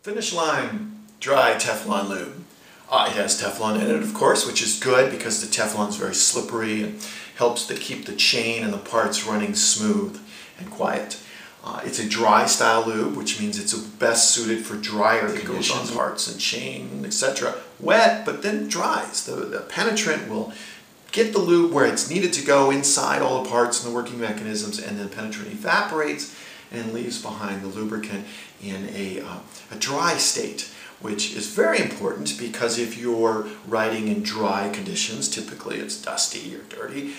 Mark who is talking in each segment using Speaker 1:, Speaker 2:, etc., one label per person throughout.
Speaker 1: Finish line dry Teflon lube. It has Teflon in it, of course, which is good because the Teflon is very slippery and helps to keep the chain and the parts running smooth and quiet. It's a dry style lube, which means it's best suited for drier conditions, parts and chain, etc. Wet, but then dries. The penetrant will get the lube where it's needed to go inside all the parts and the working mechanisms, and then the penetrant evaporates and leaves behind the lubricant in a dry state, which is very important because if you're riding in dry conditions, typically it's dusty or dirty,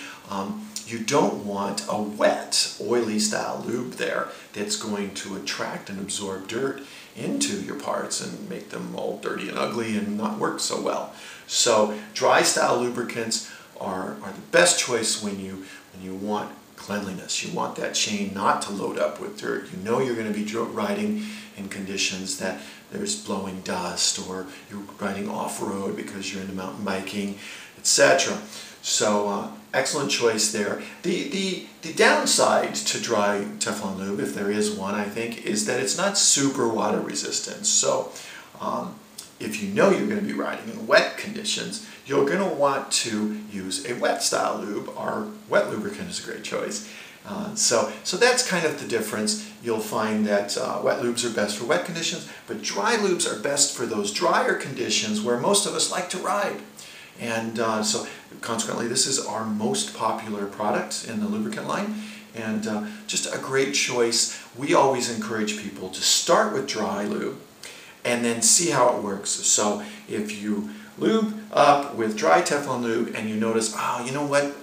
Speaker 1: you don't want a wet, oily style lube there that's going to attract and absorb dirt into your parts and make them all dirty and ugly and not work so well. So dry style lubricants are the best choice when you want cleanliness. You want that chain not to load up with dirt. You know you're going to be riding in conditions that there's blowing dust, or you're riding off-road because you're into mountain biking, etc. So excellent choice there. The downside to dry Teflon lube, if there is one, I think, is that it's not super water resistant. So if you know you're going to be riding in wet conditions, you're going to want to use a wet style lube. Our wet lubricant is a great choice. So that's kind of the difference. You'll find that wet lubes are best for wet conditions, but dry lubes are best for those drier conditions where most of us like to ride. And so consequently, this is our most popular product in the lubricant line, and just a great choice. We always encourage people to start with dry lube and then see how it works. So if you lube up with dry Teflon lube and you notice, oh, you know what,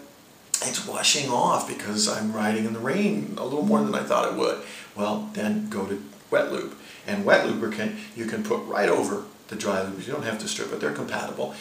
Speaker 1: it's washing off because I'm riding in the rain a little more than I thought it would, well, then go to wet lube. And wet lubricant you can put right over the dry lube. You don't have to strip it, they're compatible.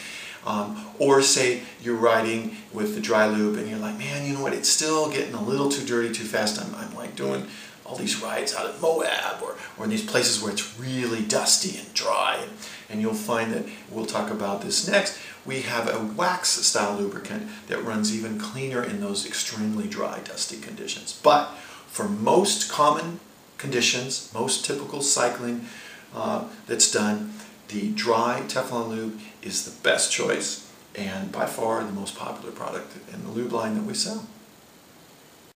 Speaker 1: Or say you're riding with the dry lube and you're like, man, you know what, it's still getting a little too dirty too fast. I'm like doing all these rides out at Moab or in these places where it's really dusty and dry. And you'll find that, we'll talk about this next, we have a wax style lubricant that runs even cleaner in those extremely dry, dusty conditions. But for most common conditions, most typical cycling that's done, the dry Teflon lube is the best choice and by far the most popular product in the lube line that we sell.